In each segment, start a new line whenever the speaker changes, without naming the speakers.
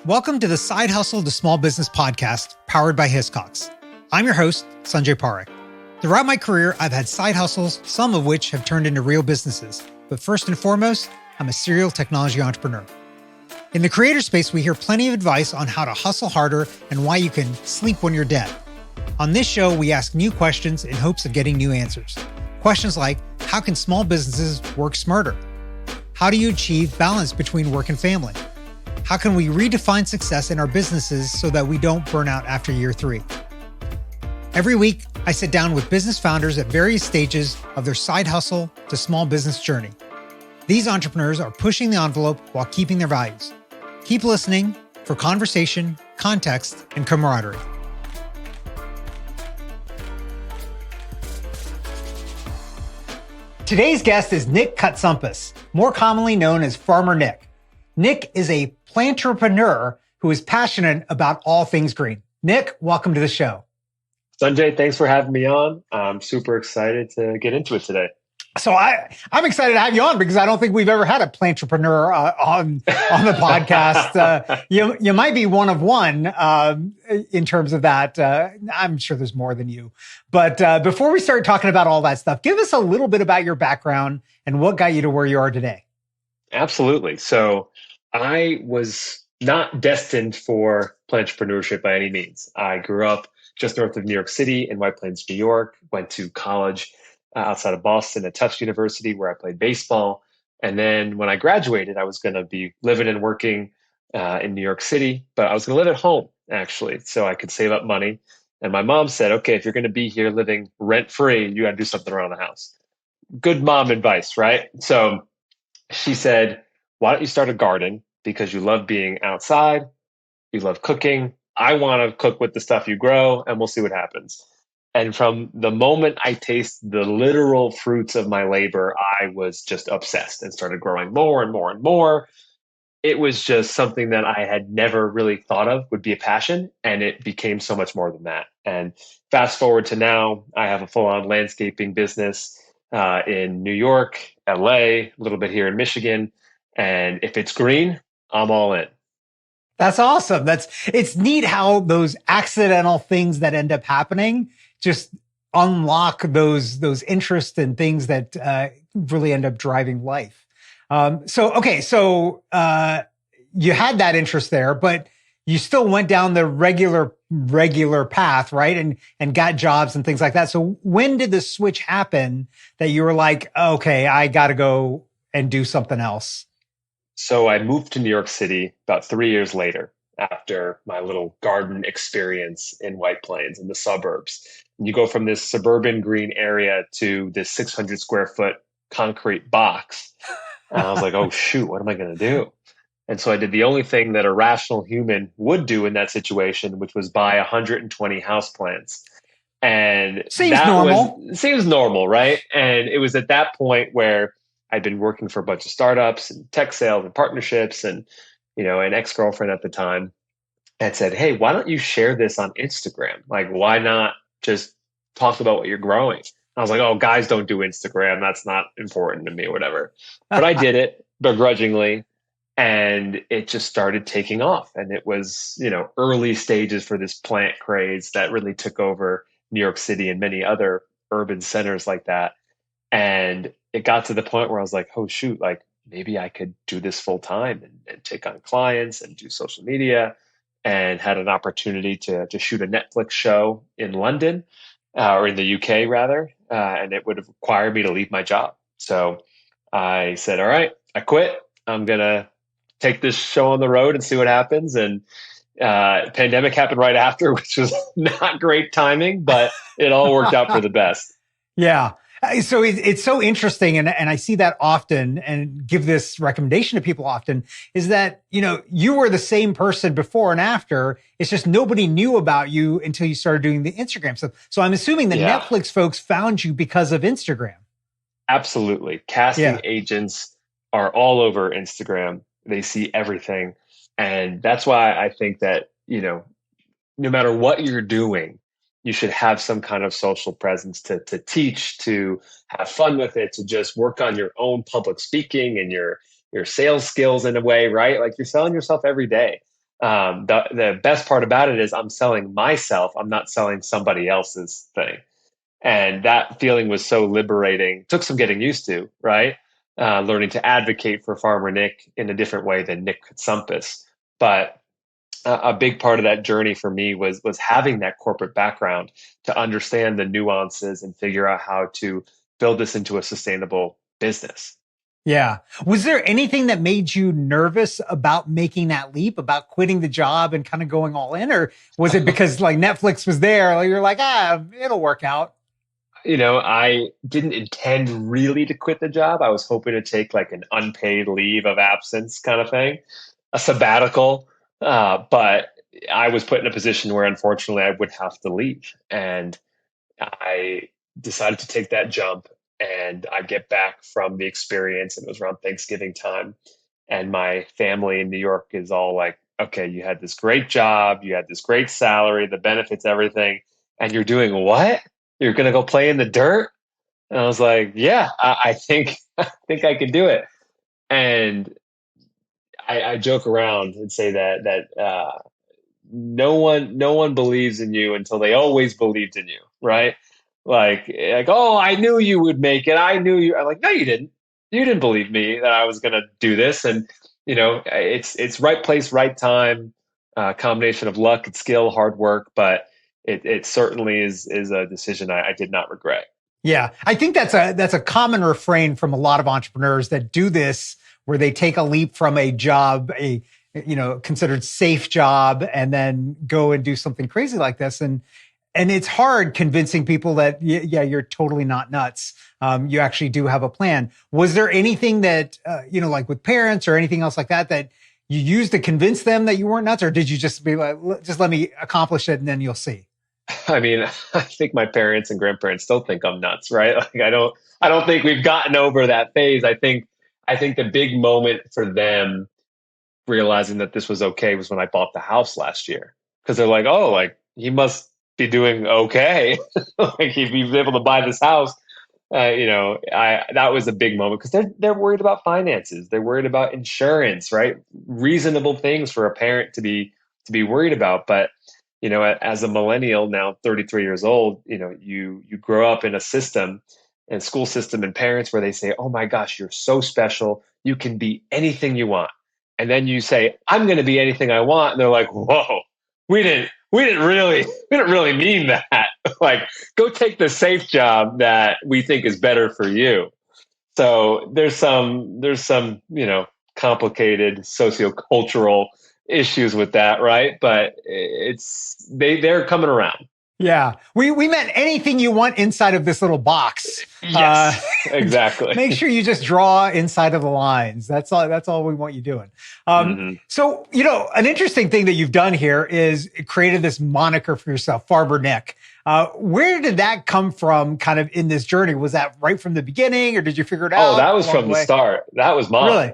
Welcome to the Side Hustle to Small Business podcast powered by Hiscox. I'm your host, Sanjay Parekh. Throughout my career, I've had side hustles, some of which have turned into real businesses. But first and foremost, I'm a serial technology entrepreneur. In the creator space, we hear plenty of advice on how to hustle harder and why you can sleep when you're dead. On this show, we ask new questions in hopes of getting new answers. Questions like, how can small businesses work smarter? How do you achieve balance between work and family? How can we redefine success in our businesses so that we don't burn out after year 3? Every week, I sit down with business founders at various stages of their side hustle to small business journey. These entrepreneurs are pushing the envelope while keeping their values. Keep listening for conversation, context, and camaraderie. Today's guest is Nick Katsoumpas, more commonly known as Farmer Nick. Nick is a plantrepreneur who is passionate about all things green. Nick, welcome to the show.
Sanjay, thanks for having me on. I'm super excited to get into it today.
So I'm excited to have you on because I don't think we've ever had a plantrepreneur on the podcast. You might be one of one in terms of that. I'm sure there's more than you. But before we start talking about all that stuff, give us a little bit about your background and what got you to where you are today.
Absolutely. So I was not destined for planentrepreneurship by any means. I grew up just north of New York City in White Plains, New York, went to college outside of Boston at Tufts University where I played baseball. And then when I graduated, I was going to be living and working in New York City, but I was going to live at home actually, so I could save up money. And my mom said, okay, if you're going to be here living rent-free, you got to do something around the house. Good mom advice, right? So she said, why don't you start a garden because you love being outside, you love cooking. I want to cook with the stuff you grow and we'll see what happens. And from the moment I taste the literal fruits of my labor, I was just obsessed and started growing more and more and more. It was just something that I had never really thought of would be a passion. And it became so much more than that. And fast forward to now, I have a full-on landscaping business in New York, LA, a little bit here in Michigan. And if it's green, I'm all in.
That's awesome. It's neat how those accidental things that end up happening just unlock those interests and things that really end up driving life. So you had that interest there, but you still went down the regular path, right? And got jobs and things like that. So when did the switch happen that you were like, okay, I got to go and do something else?
So I moved to New York City about 3 years later after my little garden experience in White Plains in the suburbs. And you go from this suburban green area to this 600 square foot concrete box. And I was like, oh, shoot, what am I going to do? And so I did the only thing that a rational human would do in that situation, which was buy 120 houseplants. And
seems normal.
Seems normal, right? And it was at that point where I'd been working for a bunch of startups and tech sales and partnerships, and an ex-girlfriend at the time had said, hey, why don't you share this on Instagram? Like, why not just talk about what you're growing? I was like, oh, guys don't do Instagram. That's not important to me or whatever. But I did it begrudgingly, and it just started taking off. And it was, early stages for this plant craze that really took over New York City and many other urban centers like that. And it got to the point where I was like, oh, shoot, like maybe I could do this full time and take on clients and do social media, and had an opportunity to shoot a Netflix show in London or in the UK rather. And it would have required me to leave my job. So I said, all right, I quit. I'm going to take this show on the road and see what happens. And pandemic happened right after, which was not great timing, but it all worked out for the best.
Yeah. So it's so interesting. And I see that often and give this recommendation to people often is that, you were the same person before and after. It's just nobody knew about you until you started doing the Instagram stuff. So I'm assuming the Netflix folks found you because of Instagram.
Absolutely. Casting agents are all over Instagram. They see everything. And that's why I think that, no matter what you're doing, you should have some kind of social presence to teach, to have fun with it, to just work on your own public speaking and your sales skills in a way, right? Like you're selling yourself every day. The best part about it is I'm selling myself. I'm not selling somebody else's thing. And that feeling was so liberating. Took some getting used to, right? Learning to advocate for Farmer Nick in a different way than Nick Kotsumpis. But a big part of that journey for me was having that corporate background to understand the nuances and figure out how to build this into a sustainable business.
Yeah. Was there anything that made you nervous about making that leap, about quitting the job and kind of going all in? Or was it because like Netflix was there, like you're like, it'll work out?
I didn't intend really to quit the job. I was hoping to take like an unpaid leave of absence kind of thing, a sabbatical. But I was put in a position where unfortunately I would have to leave. And I decided to take that jump, and I get back from the experience, and it was around Thanksgiving time. And my family in New York is all like, okay, you had this great job, you had this great salary, the benefits, everything, and you're doing what? You're going to go play in the dirt? And I was like, yeah, I think, I think I could do it. And I joke around and say that no one believes in you until they always believed in you, right? Like, oh, I knew you would make it. I knew you. I'm like, no, you didn't. You didn't believe me that I was going to do this. And it's right place, right time, combination of luck and skill, hard work. But it certainly is a decision I did not regret.
Yeah, I think that's a common refrain from a lot of entrepreneurs that do this, where they take a leap from a job, considered safe job, and then go and do something crazy like this. And it's hard convincing people that yeah, you're totally not nuts. You actually do have a plan. Was there anything that like with parents or anything else like that, that you used to convince them that you weren't nuts, or did you just be like, just let me accomplish it and then you'll see?
I mean, I think my parents and grandparents still think I'm nuts, right? Like I don't think we've gotten over that phase. I think the big moment for them realizing that this was okay was when I bought the house last year. Because they're like, oh, like he must be doing okay. Like if he was able to buy this house, I that was a big moment because they're worried about finances. They're worried about insurance, right? Reasonable things for a parent to be worried about. But as a millennial now, 33 years old, you grow up in a system and school system and parents where they say, oh my gosh, you're so special. You can be anything you want. And then you say, I'm going to be anything I want. And they're like, whoa, we didn't really mean that. Like, go take the safe job that we think is better for you. So there's some complicated sociocultural issues with that, right? But they're coming around.
Yeah, we meant anything you want inside of this little box.
Yes, exactly.
Make sure you just draw inside of the lines. That's all. That's all we want you doing.
Mhm.
So an interesting thing that you've done here is created this moniker for yourself, Farmer Nick. Where did that come from? Kind of in this journey, was that right from the beginning, or did you figure it out?
Oh, that was from the start. That was mom.
Really?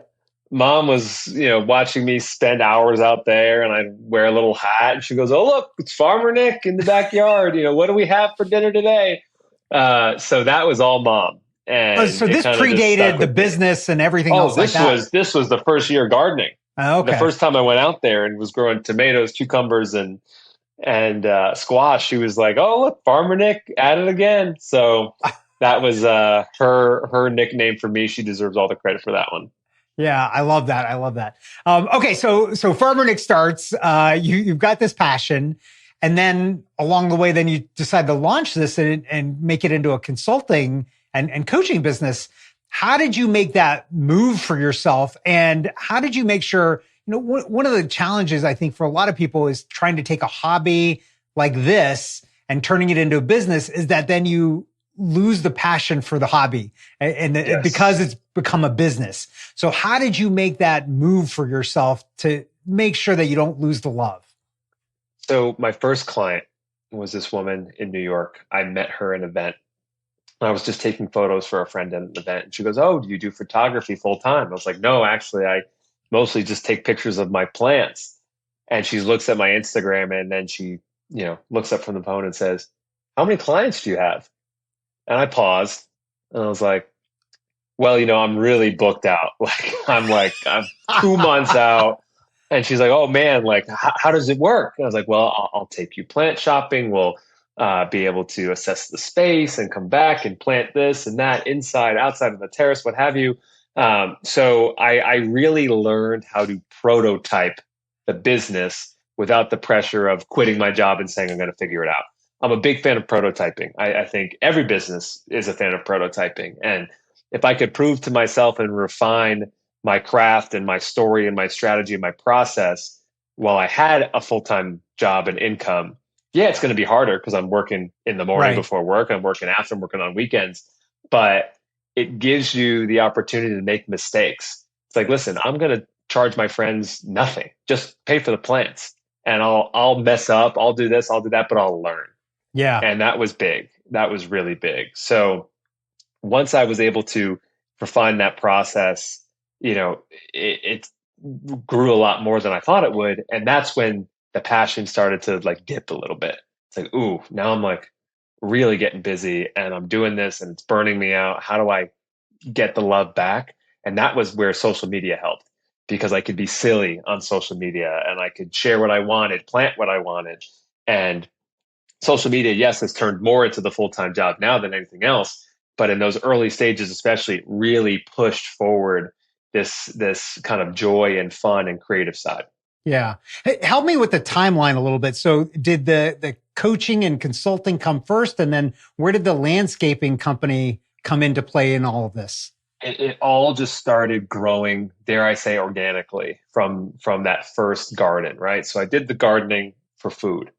Mom was, watching me spend hours out there, and I'd wear a little hat, and she goes, "Oh, look, it's Farmer Nick in the backyard. What do we have for dinner today?" So that was all mom. And
So this predated the business and everything else like that.
This was the first year gardening.
Okay.
The first time I went out there and was growing tomatoes, cucumbers, and squash, she was like, "Oh, look, Farmer Nick at it again." So that was her nickname for me. She deserves all the credit for that one.
Yeah, I love that. I love that. Okay, so Farmer Nick starts. You've got this passion, and then along the way, then you decide to launch this and make it into a consulting and coaching business. How did you make that move for yourself, and how did you make sure? One of the challenges I think for a lot of people is trying to take a hobby like this and turning it into a business. Is that then you lose the passion for the hobby
Yes.
because it's become a business. So how did you make that move for yourself to make sure that you don't lose the love?
So my first client was this woman in New York. I met her at an event. I was just taking photos for a friend at an event. And she goes, "Oh, do you do photography full time?" I was like, "No, actually, I mostly just take pictures of my plants." And she looks at my Instagram, and then she, looks up from the phone and says, "How many clients do you have?" And I paused, and I was like, "Well, I'm really booked out. Like I'm 2 months out. And she's like, "Oh man, like how does it work?" And I was like, "Well, I'll take you plant shopping. We'll be able to assess the space and come back and plant this and that inside, outside of the terrace, what have you." So I really learned how to prototype the business without the pressure of quitting my job and saying I'm going to figure it out. I'm a big fan of prototyping. I think every business is a fan of prototyping, and if I could prove to myself and refine my craft and my story and my strategy and my process while I had a full time job and income, yeah, it's going to be harder because I'm working in the morning
Right.
before work, I'm working after, I'm working on weekends, but it gives you the opportunity to make mistakes. It's like, listen, I'm going to charge my friends nothing, just pay for the plants, and I'll mess up, I'll do this, I'll do that, but I'll learn.
Yeah.
And that was big. That was really big. So once I was able to refine that process, it grew a lot more than I thought it would. And that's when the passion started to like dip a little bit. It's like, ooh, now I'm like really getting busy and I'm doing this and it's burning me out. How do I get the love back? And that was where social media helped because I could be silly on social media and I could share what I wanted, plant what I wanted. And social media, yes, has turned more into the full time job now than anything else. But in those early stages, especially, it really pushed forward this kind of joy and fun and creative side.
Yeah. Hey, help me with the timeline a little bit. So did the coaching and consulting come first? And then where did the landscaping company come into play in all of this?
It all just started growing, dare I say, organically from that first garden, right? So I did the gardening for food.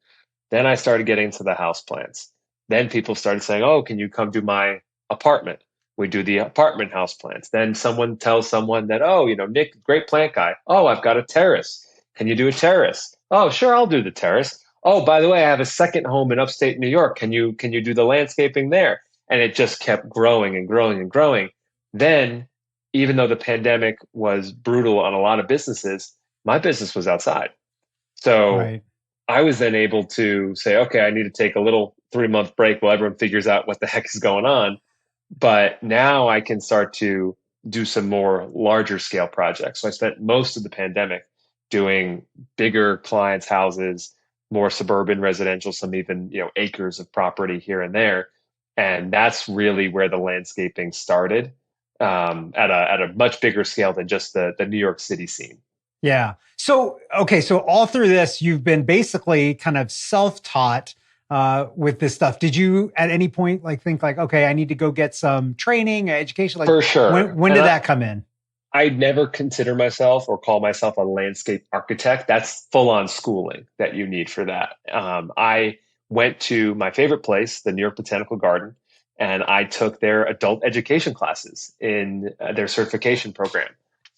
Then I started getting into the house plants. Then people started saying, "Oh, can you come to my apartment?" We do the apartment house plants. Then someone tells someone that, "Oh, Nick, great plant guy. Oh, I've got a terrace. Can you do a terrace?" "Oh, sure, I'll do the terrace." "Oh, by the way, I have a second home in upstate New York. Can you do the landscaping there?" And it just kept growing and growing and growing. Then, even though the pandemic was brutal on a lot of businesses, my business was outside. So
Right.
I was then able to say, okay, I need to take a little 3 month break while everyone figures out what the heck is going on. But now I can start to do some more larger scale projects. So I spent most of the pandemic doing bigger clients' houses, more suburban residential, some even acres of property here and there. And that's really where the landscaping started at a much bigger scale than just the New York City scene.
Yeah. So, okay. So all through this, you've been basically kind of self-taught with this stuff. Did you at any point like think like, okay, I need to go get some training, education? Like
For
when,
sure.
when did that come in?
I never consider myself or call myself a landscape architect. That's full on schooling that you need for that. I went to my favorite place, the New York Botanical Garden, and I took their adult education classes in their certification program.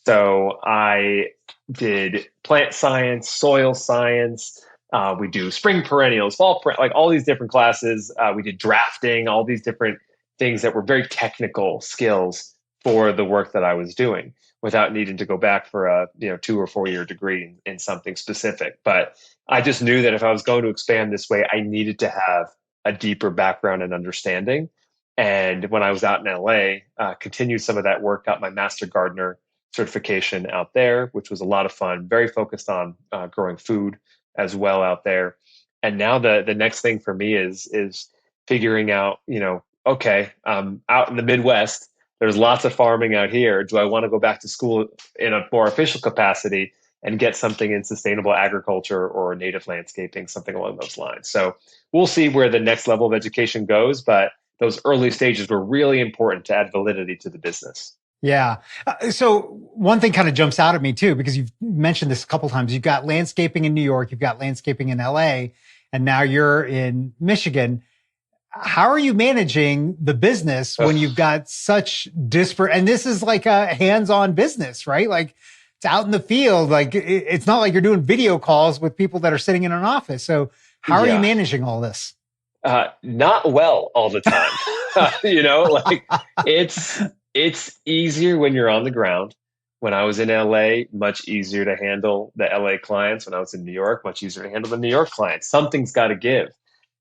So I did plant science, soil science. We do spring perennials, like all these different classes. We did drafting, all these different things that were very technical skills for the work that I was doing without needing to go back for a 2 or 4 year degree in something specific. But I just knew that if I was going to expand this way, I needed to have a deeper background and understanding. And when I was out in LA, continued some of that work, got my master gardener certification out there, which was a lot of fun. Very focused on growing food as well out there. And now the next thing for me is figuring out, okay, out in the Midwest, there's lots of farming out here. Do I want to go back to school in a more official capacity and get something in sustainable agriculture or native landscaping, something along those lines? So we'll see where the next level of education goes, but those early stages were really important to add validity to the business.
Yeah. So one thing kind of jumps out at me too, because you've mentioned this a couple of times. You've got landscaping in New York, you've got landscaping in LA, and now you're in Michigan. How are you managing the business when you've got such disparate, and this is like a hands-on business, right? Like it's out in the field. Like it's not like you're doing video calls with people that are sitting in an office. So how are you
Yeah.
managing all this?
Not well all the time. Like it's easier when you're on the ground. When I was in LA, much easier to handle the LA clients. When I was in New York, much easier to handle the New York clients. Something's got to give.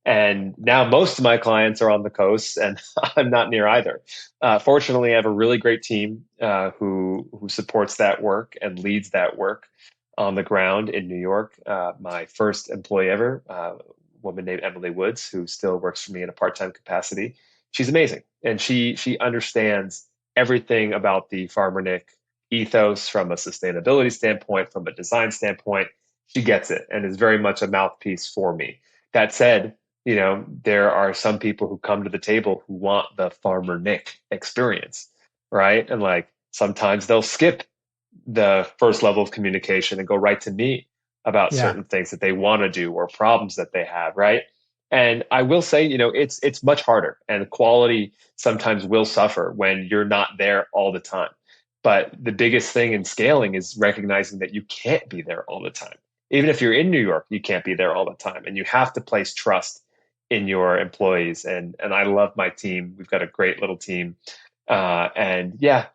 And now most of my clients are on the coast, and I'm not near either. Fortunately, I have a really great team who supports that work and leads that work. on the ground in New York. My first employee ever, a woman named Emily Woods, who still works for me in a part-time capacity. She's amazing, and she understands everything about the Farmer Nick ethos from a sustainability standpoint, from a design standpoint. She gets it and is very much a mouthpiece for me. That said, there are some people who come to the table who want the Farmer Nick experience, right? And like sometimes they'll skip the first level of communication and go right to me about
Yeah.
certain things that they want to do or problems that they have, right? And I will say, it's much harder, and quality sometimes will suffer when you're not there all the time. But the biggest thing in scaling is recognizing that you can't be there all the time. Even if you're in New York, you can't be there all the time, and you have to place trust in your employees. And I love my team. We've got a great little team. And yeah,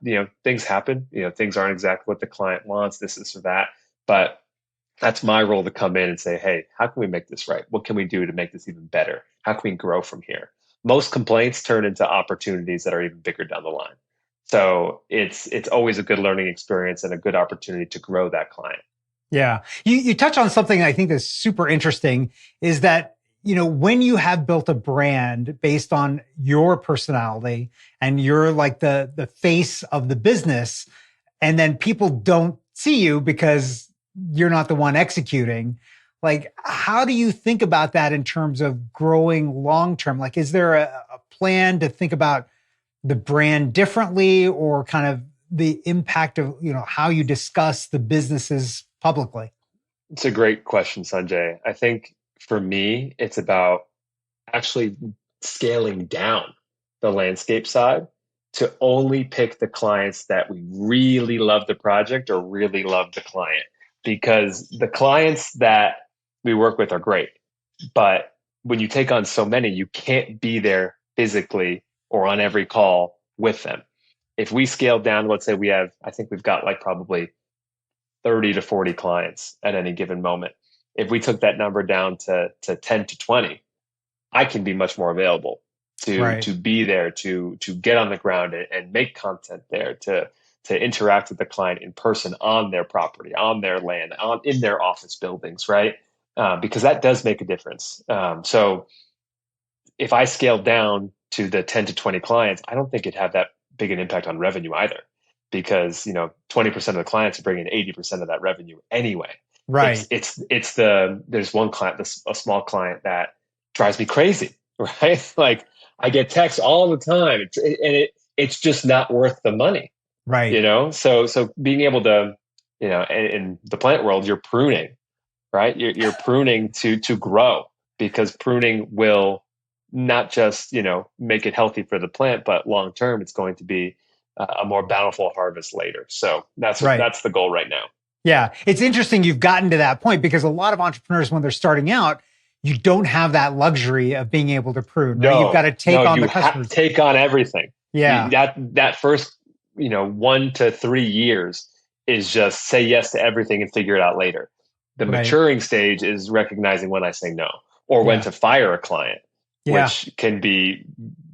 things happen. Things aren't exactly what the client wants, this or that. But that's my role to come in and say, hey, how can we make this right? What can we do to make this even better? How can we grow from here? Most complaints turn into opportunities that are even bigger down the line. So it's always a good learning experience and a good opportunity to grow that client.
Yeah. You touch on something I think is super interesting is that, when you have built a brand based on your personality and you're like the face of the business, and then people don't see you because you're not the one executing, like, how do you think about that in terms of growing long term? Like, is there a plan to think about the brand differently, or kind of the impact of, how you discuss the businesses publicly?
It's a great question, Sanjay. I think for me, it's about actually scaling down the landscape side to only pick the clients that we really love the project or really love the client. Because the clients that we work with are great, but when you take on so many, you can't be there physically or on every call with them. If we scale down, let's say I think we've got like probably 30 to 40 clients at any given moment. If we took that number down to 10 to 20, I can be much more available
Right.
to be there, to get on the ground and make content there, to interact with the client in person on their property, on their land, in their office buildings, right? Because that does make a difference. So if I scaled down to the 10 to 20 clients, I don't think it'd have that big an impact on revenue either, because 20% of the clients are bringing 80% of that revenue anyway.
Right.
There's one client, a small client that drives me crazy, right? Like I get texts all the time, it's just not worth the money,
Right.
So being able to, in the plant world, you're pruning, right? You're pruning to grow, because pruning will not just make it healthy for the plant, but long term it's going to be a more bountiful harvest later. So
Right.
that's the goal right now.
Yeah. It's interesting you've gotten to that point, because a lot of entrepreneurs, when they're starting out, you don't have that luxury of being able to prune, right? You've got to take
No,
on the
you
customers.
take on everything.
Yeah.
That first 1 to 3 years is just say yes to everything and figure it out later. The
Right.
maturing stage is recognizing when I say no, or when
Yeah.
to fire a client,
Yeah.
which can be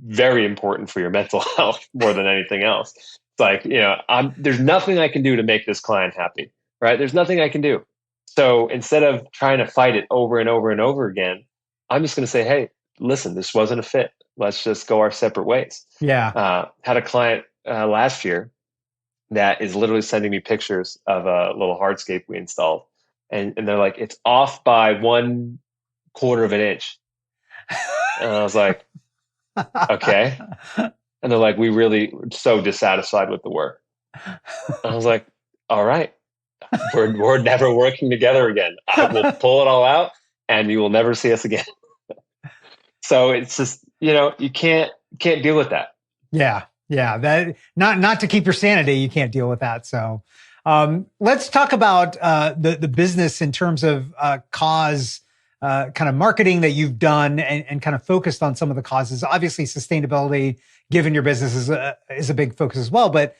very important for your mental health more than anything else. It's like, there's nothing I can do to make this client happy, right? There's nothing I can do. So instead of trying to fight it over and over and over again, I'm just going to say, hey, listen, this wasn't a fit. Let's just go our separate ways.
Yeah.
Had a client last year that is literally sending me pictures of a little hardscape we installed. And they're like, it's off by 1/4 of an inch. And I was like, okay. And they're like, we really so dissatisfied with the work. And I was like, all right, we're never working together again. I will pull it all out and you will never see us again. So it's just, you can't deal with that.
Yeah. Yeah. That not to keep your sanity, you can't deal with that. So let's talk about the business in terms of cause, kind of marketing that you've done, and kind of focused on some of the causes. Obviously, sustainability, given your business, is a big focus as well. But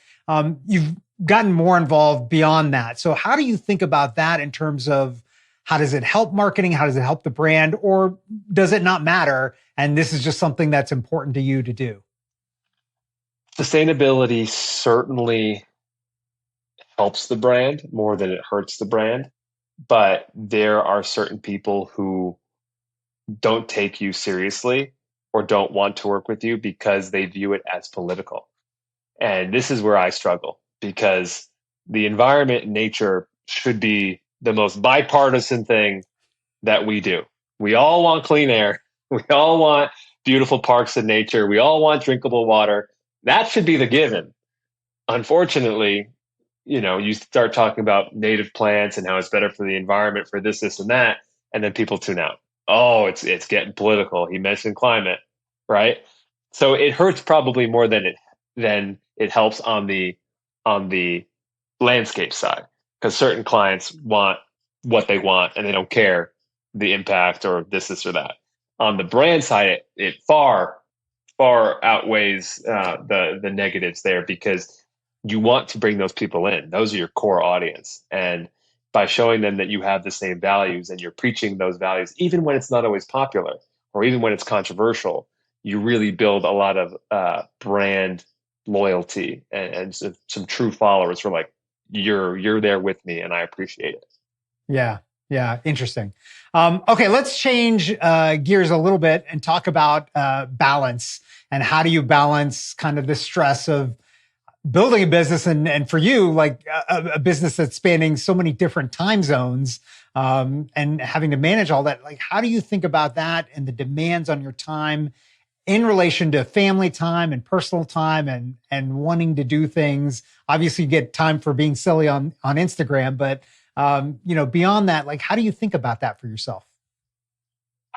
you've gotten more involved beyond that. So how do you think about that in terms of how does it help marketing? How does it help the brand? Or does it not matter? And this is just something that's important to you to do?
Sustainability certainly helps the brand more than it hurts the brand. but there are certain people who don't take you seriously or don't want to work with you because they view it as political. And this is where I struggle because the environment and nature should be the most bipartisan thing that we do. We all want clean air. We all want beautiful parks and nature. We all want drinkable water. That should be the given. Unfortunately, you start talking about native plants and how it's better for the environment for this, and that, and then people tune out. Oh, it's getting political. He mentioned climate, right? So it hurts probably more than it helps on the landscape side because certain clients want what they want and they don't care the impact or this or that. On the brand side, it far outweighs the negatives there because you want to bring those people in. Those are your core audience. And by showing them that you have the same values and you're preaching those values, even when it's not always popular or even when it's controversial, you really build a lot of brand loyalty and some true followers who are like, you're there with me and I appreciate it.
Yeah. Yeah. Interesting. Okay. Let's change gears a little bit and talk about balance and how do you balance kind of the stress of building a business and for you, like a business that's spanning so many different time zones and having to manage all that. Like, how do you think about that and the demands on your time in relation to family time and personal time and wanting to do things? Obviously, you get time for being silly on Instagram, but beyond that, like, how do you think about that for yourself?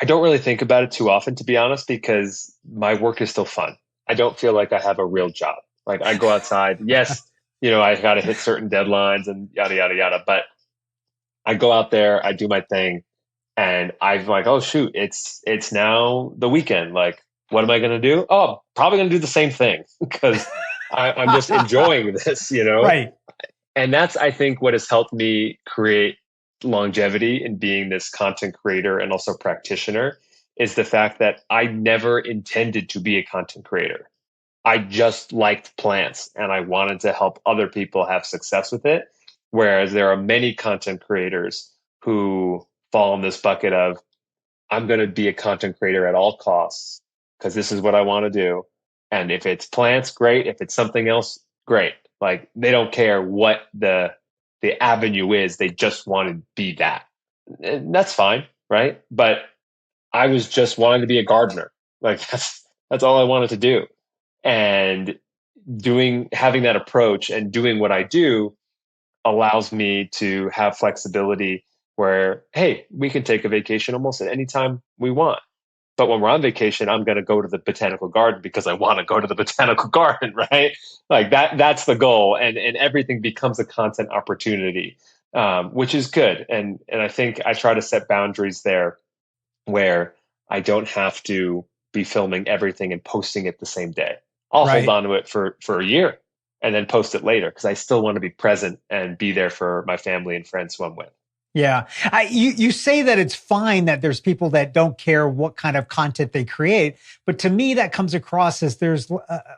I don't really think about it too often, to be honest, because my work is still fun. I don't feel like I have a real job. Like I go outside, yes, I got to hit certain deadlines and yada, yada, yada. But I go out there, I do my thing, and I'm like, oh shoot, it's now the weekend. Like, what am I going to do? Oh, probably going to do the same thing because I'm just enjoying this.
Right.
And that's, I think, what has helped me create longevity in being this content creator and also practitioner is the fact that I never intended to be a content creator. I just liked plants and I wanted to help other people have success with it. Whereas there are many content creators who fall in this bucket of, I'm going to be a content creator at all costs because this is what I want to do. And if it's plants, great. If it's something else, great. Like they don't care what the avenue is. They just want to be that. And that's fine, right? But I was just wanting to be a gardener. Like that's all I wanted to do. And having that approach and doing what I do allows me to have flexibility where, hey, we can take a vacation almost at any time we want. But when we're on vacation, I'm going to go to the botanical garden because I want to go to the botanical garden, right? Like that's the goal. And everything becomes a content opportunity, which is good. And I think I try to set boundaries there where I don't have to be filming everything and posting it the same day. I'll hold
Right.
on to it for a year and then post it later because I still want to be present and be there for my family and friends who I'm with.
Yeah. You say that it's fine that there's people that don't care what kind of content they create. But to me, that comes across as there's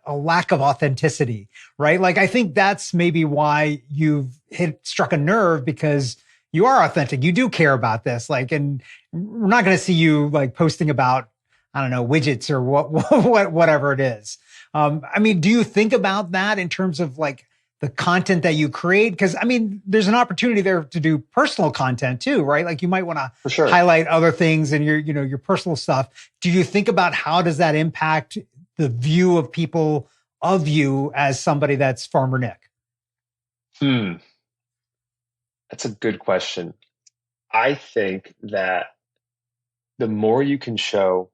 a lack of authenticity, right? Like, I think that's maybe why you've struck a nerve because you are authentic. You do care about this. Like, and we're not going to see you like posting about, I don't know, widgets or whatever it is. I mean, do you think about that in terms of like, the content that you create? Because I mean, there's an opportunity there to do personal content too, right? Like you might want to
For sure.
highlight other things and your personal stuff. Do you think about how does that impact the view of people of you as somebody that's Farmer Nick?
That's a good question. I think that the more you can show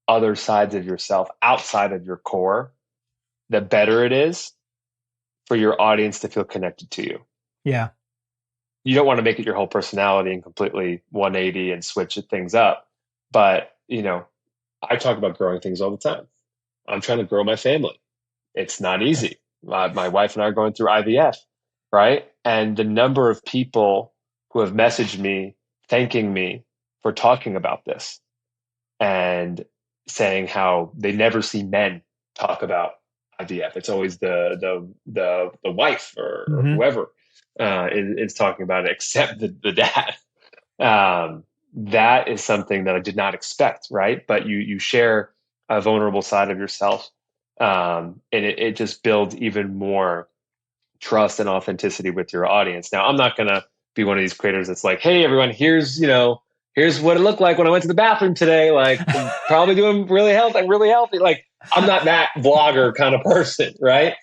other sides of yourself outside of your core, the better it is for your audience to feel connected to you.
Yeah.
You don't want to make it your whole personality and completely 180 and switch things up. But, I talk about growing things all the time. I'm trying to grow my family. It's not easy. My wife and I are going through IVF, right? And the number of people who have messaged me thanking me for talking about this and saying how they never see men talk about IVF. It's always the wife or
Mm-hmm.
whoever. is talking about it, except the dad. That is something that I did not expect, right? But you share a vulnerable side of yourself, and it just builds even more trust and authenticity with your audience. Now, I'm not gonna be one of these creators that's like, "Hey, everyone, here's what it looked like when I went to the bathroom today. Like, I'm probably doing really healthy. I'm really healthy." Like, I'm not that vlogger kind of person, right?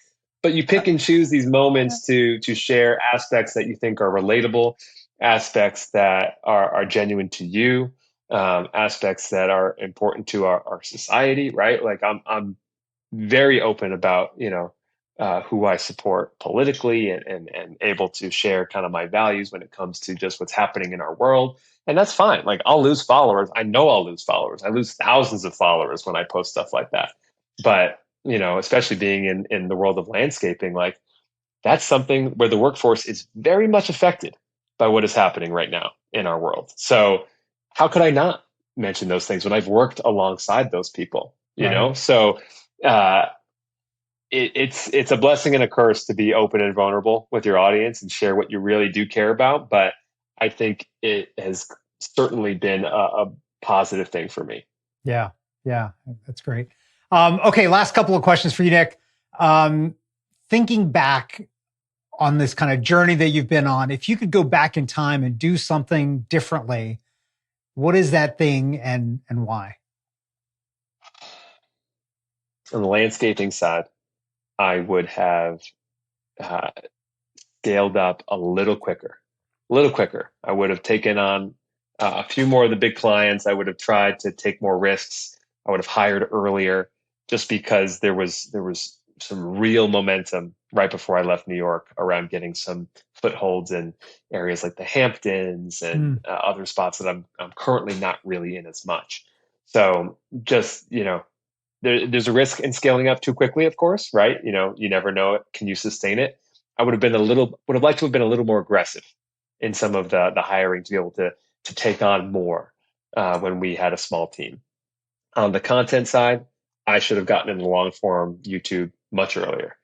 But you pick and choose these moments to share aspects that you think are relatable, aspects that are genuine to you, aspects that are important to our society, right? Like, I'm very open about who I support politically, and able to share kind of my values when it comes to just what's happening in our world. And that's fine. Like, I'll lose followers. I know I'll lose followers. I lose thousands of followers when I post stuff like that. But, especially being in the world of landscaping, like, that's something where the workforce is very much affected by what is happening right now in our world. So how could I not mention those things when I've worked alongside those people,
Right.
So, it's a blessing and a curse to be open and vulnerable with your audience and share what you really do care about. But I think it has certainly been a positive thing for me.
Yeah. Yeah. That's great. Okay. Last couple of questions for you, Nick. Thinking back on this kind of journey that you've been on, if you could go back in time and do something differently, what is that thing and why?
On the landscaping side, I would have uh, scaled up a little quicker. I would have taken on a few more of the big clients. I would have tried to take more risks. I would have hired earlier, just because there was some real momentum right before I left New York around getting some footholds in areas like the Hamptons and
Mm,
other spots that I'm currently not really in as much. So just there's a risk in scaling up too quickly, of course, right? You never know it. Can you sustain it? I would have liked to have been a little more aggressive in some of the hiring to be able to take on more when we had a small team. On the content side, I should have gotten into long form YouTube much earlier.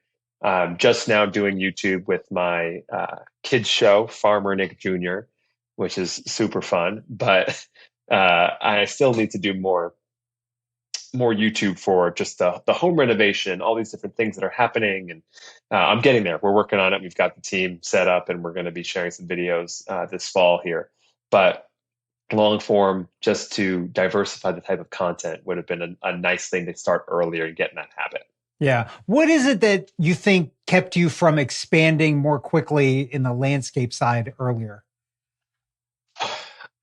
Just now doing YouTube with my kids show, Farmer Nick Jr., which is super fun, but I still need to do more YouTube for just the home renovation, all these different things that are happening. And I'm getting there. We're working on it. We've got the team set up, and we're going to be sharing some videos this fall here. But long form, just to diversify the type of content, would have been a nice thing to start earlier and get in that habit.
yeah. What is it that you think kept you from expanding more quickly in the landscape side earlier?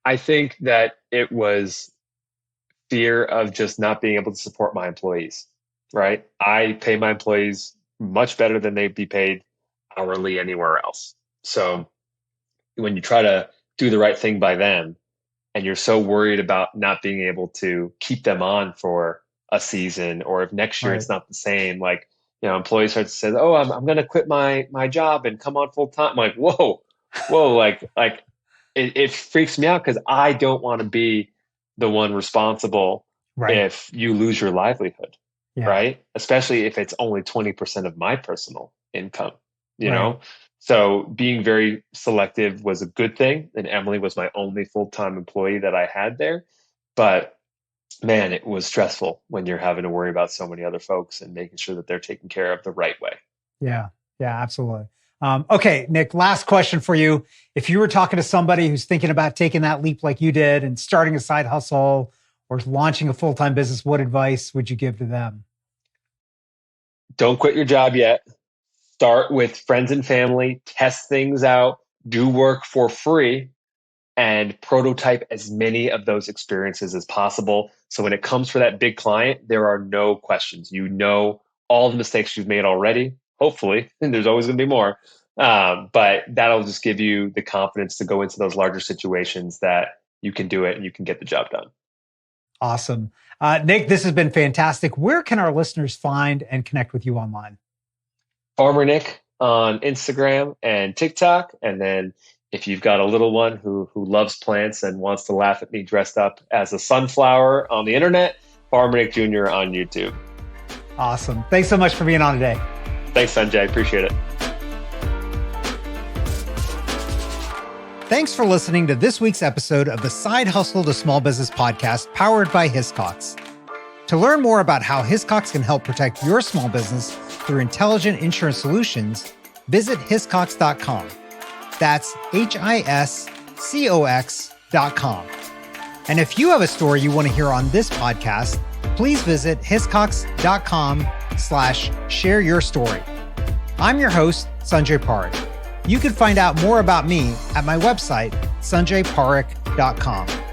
I think that it was fear of just not being able to support my employees, right? I pay my employees much better than they'd be paid hourly anywhere else. So when you try to do the right thing by them, and you're so worried about not being able to keep them on for a season, or if next year
Right.
it's not the same, like, employees start to say, "Oh, I'm going to quit my job and come on full time." I'm like, whoa, like it freaks me out, because I don't want to be the one responsible
Right.
if you lose your livelihood,
Yeah.
right? Especially if it's only 20% of my personal income, you
Right.
know? So being very selective was a good thing. And Emily was my only full-time employee that I had there. But man, it was stressful when you're having to worry about so many other folks and making sure that they're taken care of the right way.
Yeah. Yeah, absolutely. Okay, Nick, last question for you. If you were talking to somebody who's thinking about taking that leap like you did and starting a side hustle or launching a full-time business, what advice would you give to them?
Don't quit your job yet. Start with friends and family, test things out, do work for free, and prototype as many of those experiences as possible. So when it comes for that big client, there are no questions. You know all the mistakes you've made already, hopefully, and there's always going to be more. But that'll just give you the confidence to go into those larger situations that you can do it and you can get the job done.
Awesome. Nick, this has been fantastic. Where can our listeners find and connect with you online?
Farmer Nick on Instagram and TikTok. And then if you've got a little one who loves plants and wants to laugh at me dressed up as a sunflower on the internet, Farmer Nick Jr. on YouTube.
Awesome. Thanks so much for being on today.
Thanks, Sanjay. Appreciate it.
Thanks for listening to this week's episode of the Side Hustle to Small Business podcast powered by Hiscox. To learn more about how Hiscox can help protect your small business through intelligent insurance solutions, visit hiscox.com. That's HISCOX.com. And if you have a story you want to hear on this podcast, please visit hiscox.com/share your story. I'm your host, Sanjay Parikh. You can find out more about me at my website, sanjayparikh.com.